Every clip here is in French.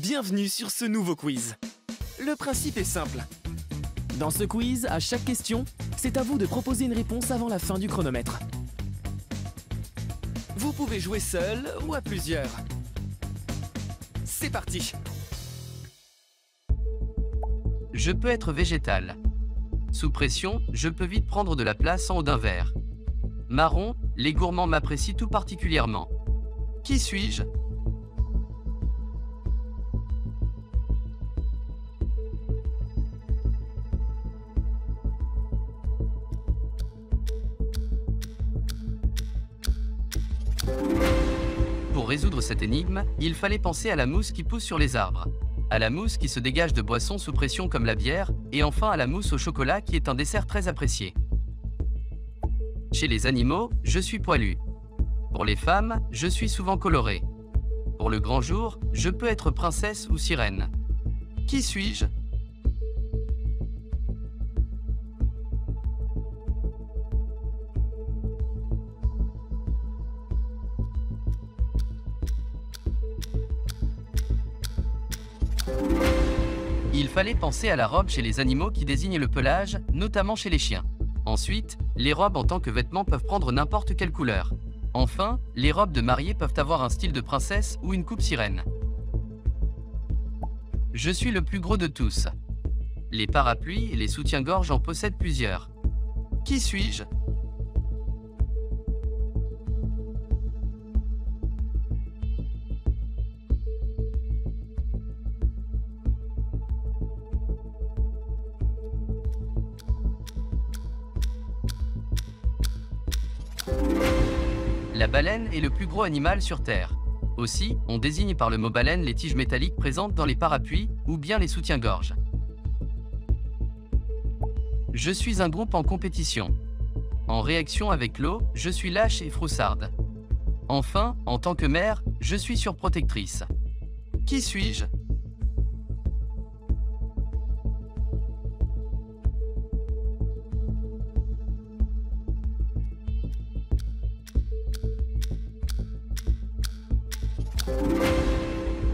Bienvenue sur ce nouveau quiz. Le principe est simple. Dans ce quiz, à chaque question, c'est à vous de proposer une réponse avant la fin du chronomètre. Vous pouvez jouer seul ou à plusieurs. C'est parti! Je peux être végétal. Sous pression, je peux vite prendre de la place en haut d'un verre. Marron, les gourmands m'apprécient tout particulièrement. Qui suis-je? Pour résoudre cette énigme, il fallait penser à la mousse qui pousse sur les arbres, à la mousse qui se dégage de boissons sous pression comme la bière, et enfin à la mousse au chocolat qui est un dessert très apprécié. Chez les animaux, je suis poilu. Pour les femmes, je suis souvent colorée. Pour le grand jour, je peux être princesse ou sirène. Qui suis-je? Il fallait penser à la robe chez les animaux qui désigne le pelage, notamment chez les chiens. Ensuite, les robes en tant que vêtements peuvent prendre n'importe quelle couleur. Enfin, les robes de mariée peuvent avoir un style de princesse ou une coupe sirène. Je suis le plus gros de tous. Les parapluies et les soutiens-gorge en possèdent plusieurs. Qui suis-je? La baleine est le plus gros animal sur Terre. Aussi, on désigne par le mot baleine les tiges métalliques présentes dans les parapluies ou bien les soutiens-gorge. Je suis un groupe en compétition. En réaction avec l'eau, je suis lâche et froussarde. Enfin, en tant que mère, je suis surprotectrice. Qui suis-je?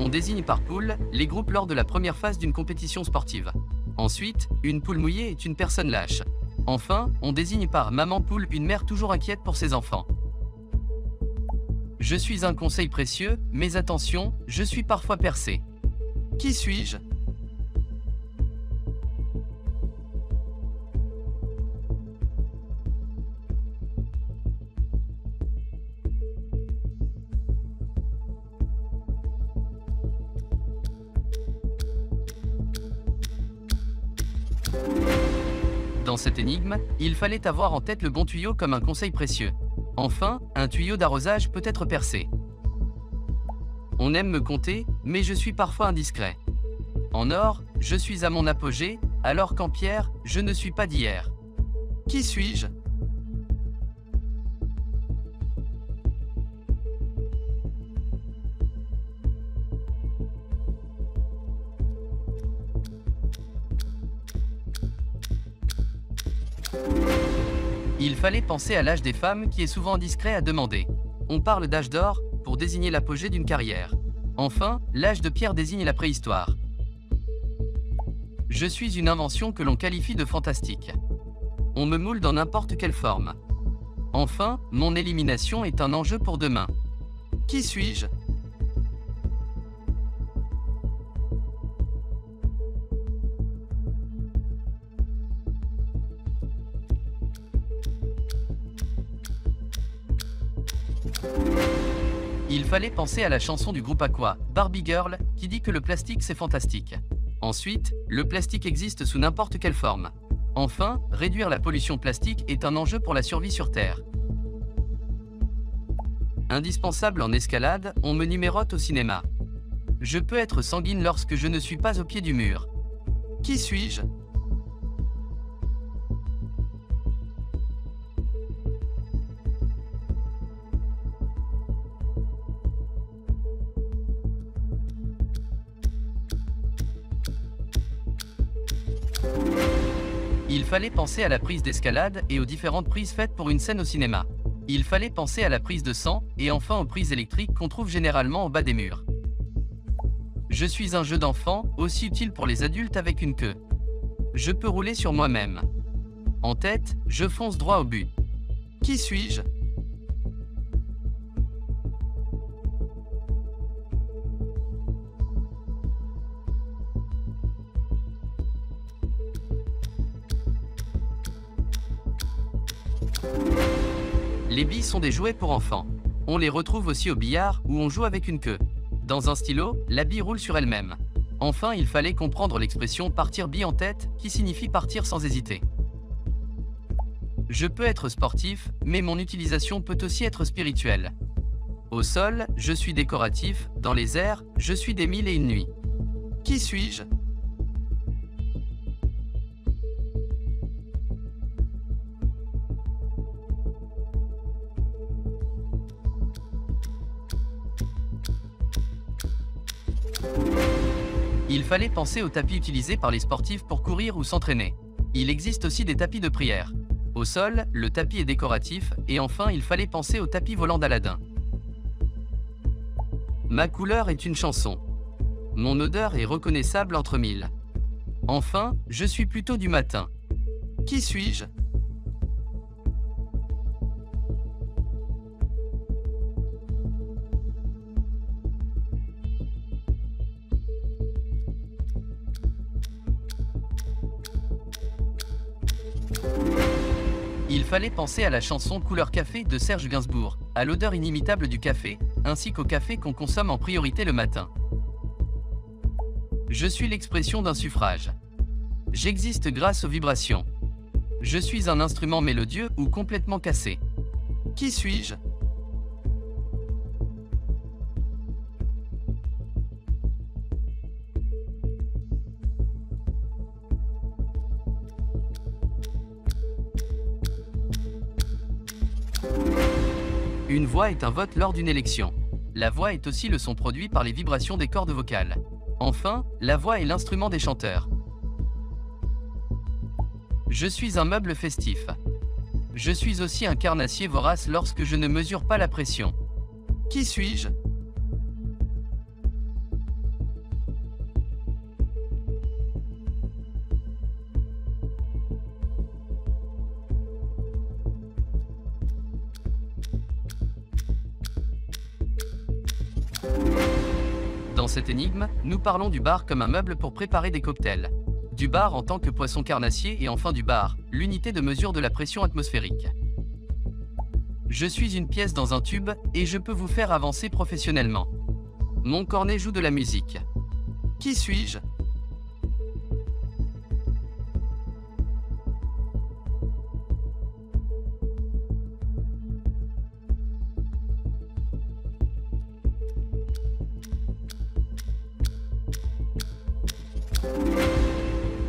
On désigne par poule les groupes lors de la première phase d'une compétition sportive. Ensuite, une poule mouillée est une personne lâche. Enfin, on désigne par maman poule une mère toujours inquiète pour ses enfants. Je suis un conseil précieux, mais attention, je suis parfois percé. Qui suis-je? Dans cette énigme, il fallait avoir en tête le bon tuyau comme un conseil précieux. Enfin, un tuyau d'arrosage peut être percé. On aime me compter, mais je suis parfois indiscret. En or, je suis à mon apogée, alors qu'en pierre, je ne suis pas d'hier. Qui suis-je? Il fallait penser à l'âge des femmes qui est souvent indiscret à demander. On parle d'âge d'or pour désigner l'apogée d'une carrière. Enfin, l'âge de pierre désigne la préhistoire. Je suis une invention que l'on qualifie de fantastique. On me moule dans n'importe quelle forme. Enfin, mon élimination est un enjeu pour demain. Qui suis-je? Il fallait penser à la chanson du groupe Aqua, Barbie Girl, qui dit que le plastique c'est fantastique. Ensuite, le plastique existe sous n'importe quelle forme. Enfin, réduire la pollution plastique est un enjeu pour la survie sur Terre. Indispensable en escalade, on me numérote au cinéma. Je peux être sanguine lorsque je ne suis pas au pied du mur. Qui suis-je? Il fallait penser à la prise d'escalade et aux différentes prises faites pour une scène au cinéma. Il fallait penser à la prise de sang et enfin aux prises électriques qu'on trouve généralement au bas des murs. Je suis un jeu d'enfant, aussi utile pour les adultes avec une queue. Je peux rouler sur moi-même. En tête, je fonce droit au but. Qui suis-je? Les billes sont des jouets pour enfants. On les retrouve aussi au billard où on joue avec une queue. Dans un stylo, la bille roule sur elle-même. Enfin, il fallait comprendre l'expression partir bille en tête qui signifie partir sans hésiter. Je peux être sportif, mais mon utilisation peut aussi être spirituelle. Au sol, je suis décoratif, dans les airs, je suis des mille et une nuits. Qui suis-je? Il fallait penser aux tapis utilisés par les sportifs pour courir ou s'entraîner. Il existe aussi des tapis de prière. Au sol, le tapis est décoratif, et enfin il fallait penser au tapis volant d'Aladin. Ma couleur est une chanson. Mon odeur est reconnaissable entre mille. Enfin, je suis plutôt du matin. Qui suis-je? Il fallait penser à la chanson Couleur café de Serge Gainsbourg, à l'odeur inimitable du café, ainsi qu'au café qu'on consomme en priorité le matin. Je suis l'expression d'un suffrage. J'existe grâce aux vibrations. Je suis un instrument mélodieux ou complètement cassé. Qui suis-je? Une voix est un vote lors d'une élection. La voix est aussi le son produit par les vibrations des cordes vocales. Enfin, la voix est l'instrument des chanteurs. Je suis un meuble festif. Je suis aussi un carnassier vorace lorsque je ne mesure pas la pression. Qui suis-je? Dans cette énigme, nous parlons du bar comme un meuble pour préparer des cocktails. Du bar en tant que poisson carnassier et enfin du bar, l'unité de mesure de la pression atmosphérique. Je suis une pièce dans un tube et je peux vous faire avancer professionnellement. Mon cornet joue de la musique. Qui suis-je?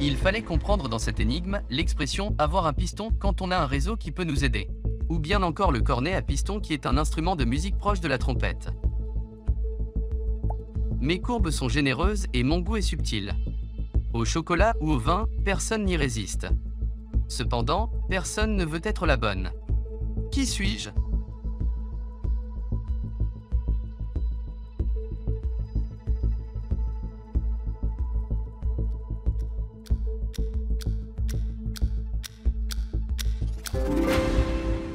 Il fallait comprendre dans cette énigme l'expression avoir un piston quand on a un réseau qui peut nous aider. Ou bien encore le cornet à piston qui est un instrument de musique proche de la trompette. Mes courbes sont généreuses et mon goût est subtil. Au chocolat ou au vin, personne n'y résiste. Cependant, personne ne veut être la bonne. Qui suis-je?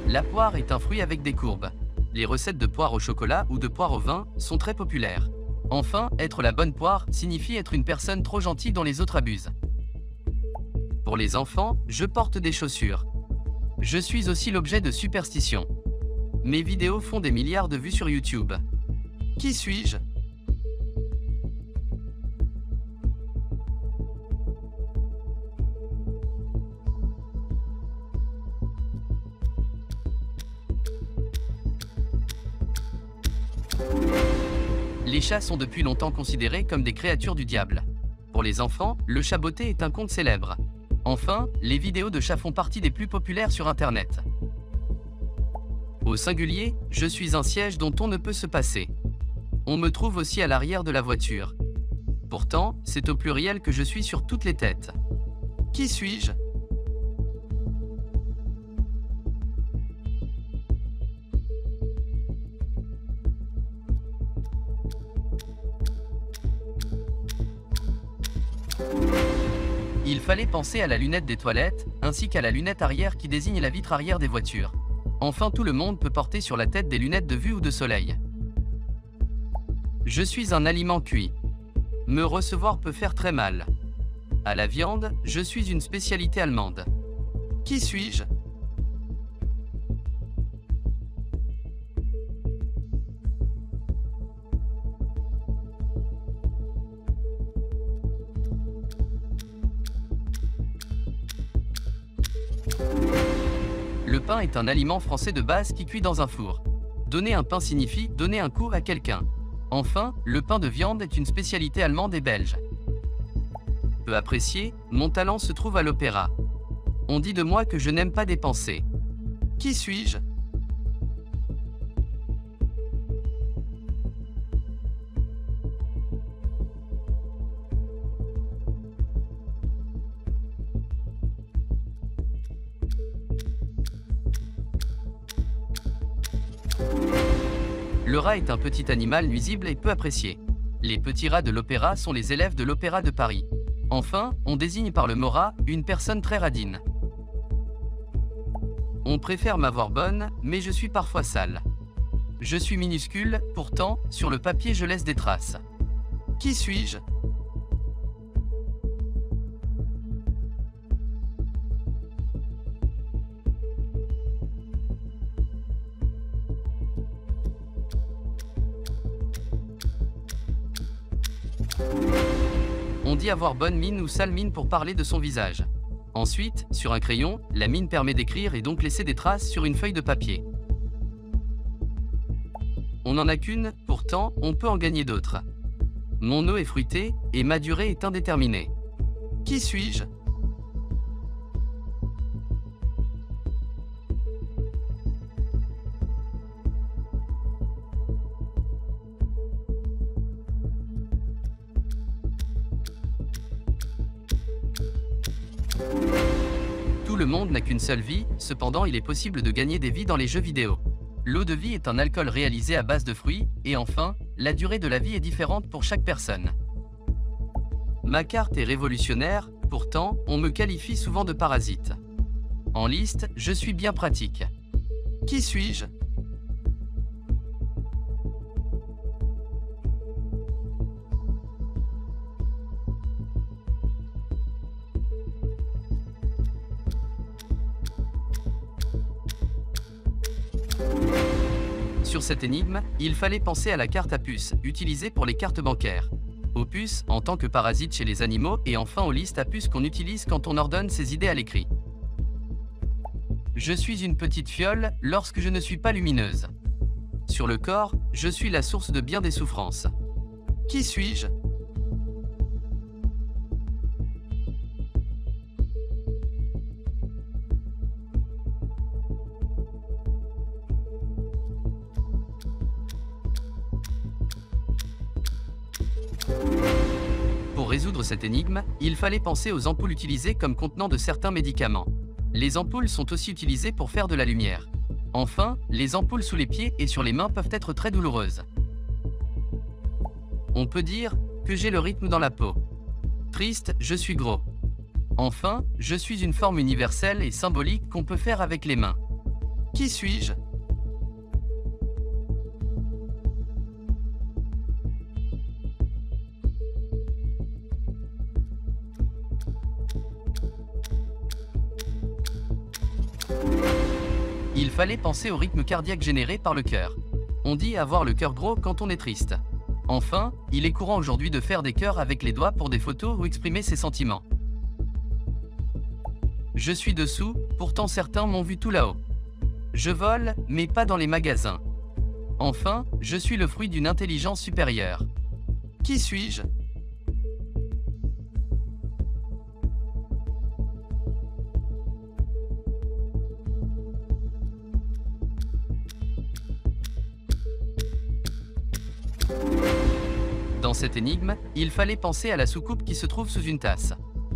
La poire est un fruit avec des courbes. Les recettes de poire au chocolat ou de poire au vin sont très populaires. Enfin, être la bonne poire signifie être une personne trop gentille dont les autres abusent. Pour les enfants, je porte des chaussures. Je suis aussi l'objet de superstitions. Mes vidéos font des milliards de vues sur YouTube. Qui suis-je? Les chats sont depuis longtemps considérés comme des créatures du diable. Pour les enfants, le chat botté est un conte célèbre. Enfin, les vidéos de chats font partie des plus populaires sur Internet. Au singulier, je suis un siège dont on ne peut se passer. On me trouve aussi à l'arrière de la voiture. Pourtant, c'est au pluriel que je suis sur toutes les têtes. Qui suis-je? Il fallait penser à la lunette des toilettes, ainsi qu'à la lunette arrière qui désigne la vitre arrière des voitures. Enfin, tout le monde peut porter sur la tête des lunettes de vue ou de soleil. Je suis un aliment cuit. Me recevoir peut faire très mal. À la viande, je suis une spécialité allemande. Qui suis-je? Le pain est un aliment français de base qui cuit dans un four. Donner un pain signifie donner un coup à quelqu'un. Enfin, le pain de viande est une spécialité allemande et belge. Peu apprécié, mon talent se trouve à l'opéra. On dit de moi que je n'aime pas dépenser. Qui suis-je? Le rat est un petit animal nuisible et peu apprécié. Les petits rats de l'opéra sont les élèves de l'Opéra de Paris. Enfin, on désigne par le mot rat une personne très radine. On préfère m'avoir bonne, mais je suis parfois sale. Je suis minuscule, pourtant, sur le papier je laisse des traces. Qui suis-je? On dit avoir bonne mine ou sale mine pour parler de son visage. Ensuite, sur un crayon, la mine permet d'écrire et donc laisser des traces sur une feuille de papier. On n'en a qu'une, pourtant, on peut en gagner d'autres. Mon eau est fruitée et ma durée est indéterminée. Qui suis-je? Tout le monde n'a qu'une seule vie, cependant il est possible de gagner des vies dans les jeux vidéo. L'eau de vie est un alcool réalisé à base de fruits, et enfin, la durée de la vie est différente pour chaque personne. Ma carte est révolutionnaire, pourtant, on me qualifie souvent de parasite. En liste, je suis bien pratique. Qui suis-je? Sur cette énigme, il fallait penser à la carte à puce, utilisée pour les cartes bancaires. Aux puces, en tant que parasite chez les animaux, et enfin aux listes à puces qu'on utilise quand on ordonne ses idées à l'écrit. Je suis une petite fiole lorsque je ne suis pas lumineuse. Sur le corps, je suis la source de bien des souffrances. Qui suis-je? Pour résoudre cette énigme, il fallait penser aux ampoules utilisées comme contenant de certains médicaments. Les ampoules sont aussi utilisées pour faire de la lumière. Enfin, les ampoules sous les pieds et sur les mains peuvent être très douloureuses. On peut dire que j'ai le rythme dans la peau. Triste, je suis gros. Enfin, je suis une forme universelle et symbolique qu'on peut faire avec les mains. Qui suis-je? Il fallait penser au rythme cardiaque généré par le cœur. On dit avoir le cœur gros quand on est triste. Enfin, il est courant aujourd'hui de faire des cœurs avec les doigts pour des photos ou exprimer ses sentiments. Je suis dessous, pourtant certains m'ont vu tout là-haut. Je vole, mais pas dans les magasins. Enfin, je suis le fruit d'une intelligence supérieure. Qui suis-je? Dans cette énigme, il fallait penser à la soucoupe qui se trouve sous une tasse.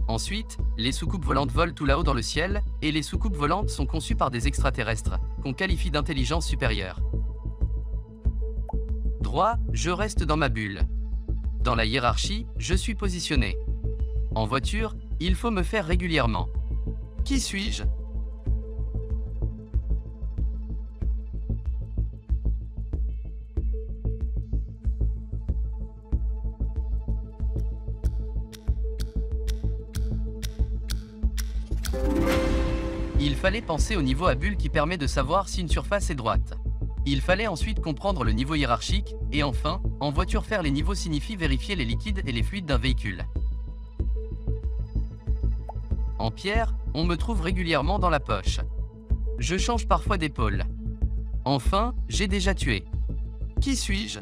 Ensuite, les soucoupes volantes volent tout là-haut dans le ciel, et les soucoupes volantes sont conçues par des extraterrestres, qu'on qualifie d'intelligence supérieure. Droit, je reste dans ma bulle. Dans la hiérarchie, je suis positionné. En voiture, il faut me faire régulièrement. Qui suis-je? Il fallait penser au niveau à bulle qui permet de savoir si une surface est droite. Il fallait ensuite comprendre le niveau hiérarchique, et enfin, en voiture faire les niveaux signifie vérifier les liquides et les fluides d'un véhicule. En pierre, on me trouve régulièrement dans la poche. Je change parfois d'épaule. Enfin, j'ai déjà tué. Qui suis-je?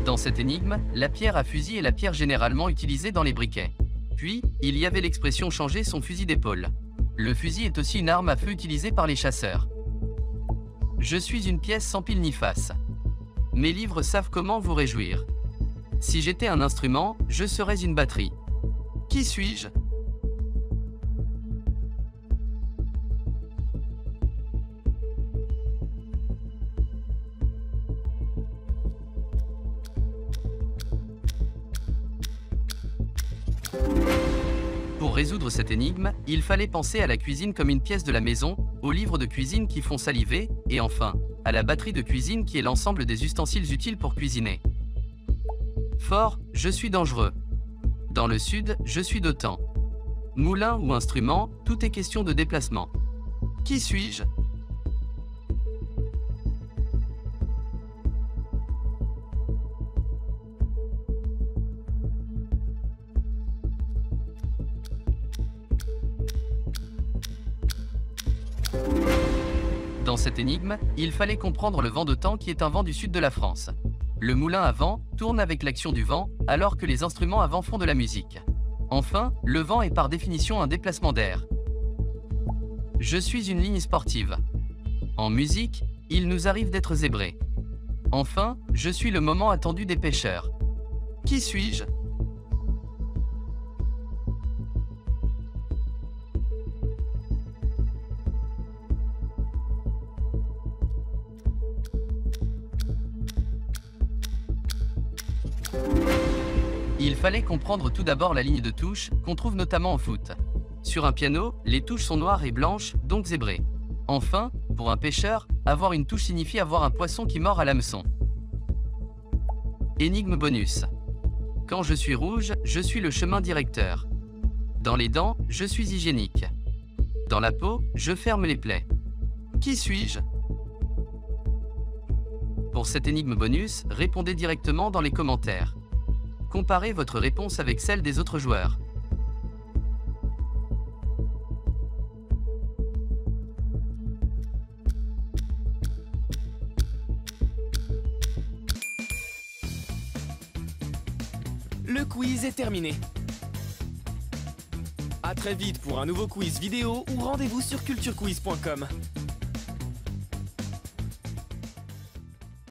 Dans cette énigme, la pierre à fusil est la pierre généralement utilisée dans les briquets. Puis, il y avait l'expression changer son fusil d'épaule. Le fusil est aussi une arme à feu utilisée par les chasseurs. Je suis une pièce sans pile ni face. Mes livres savent comment vous réjouir. Si j'étais un instrument, je serais une batterie. Qui suis-je? Pour résoudre cette énigme, il fallait penser à la cuisine comme une pièce de la maison, aux livres de cuisine qui font saliver, et enfin, à la batterie de cuisine qui est l'ensemble des ustensiles utiles pour cuisiner. Fort, je suis dangereux. Dans le sud, je suis d'autant. Moulin ou instrument, tout est question de déplacement. Qui suis-je? Dans cette énigme, il fallait comprendre le vent de temps qui est un vent du sud de la France. Le moulin à vent tourne avec l'action du vent, alors que les instruments à vent font de la musique. Enfin, le vent est par définition un déplacement d'air. Je suis une ligne sportive. En musique, il nous arrive d'être zébrés. Enfin, je suis le moment attendu des pêcheurs. Qui suis-je? Il fallait comprendre tout d'abord la ligne de touche, qu'on trouve notamment au foot. Sur un piano, les touches sont noires et blanches, donc zébrées. Enfin, pour un pêcheur, avoir une touche signifie avoir un poisson qui mord à l'hameçon. Énigme bonus. Quand je suis rouge, je suis le chemin directeur. Dans les dents, je suis hygiénique. Dans la peau, je ferme les plaies. Qui suis-je? Pour cette énigme bonus, répondez directement dans les commentaires. Comparez votre réponse avec celle des autres joueurs. Le quiz est terminé. À très vite pour un nouveau quiz vidéo ou rendez-vous sur culturequiz.com.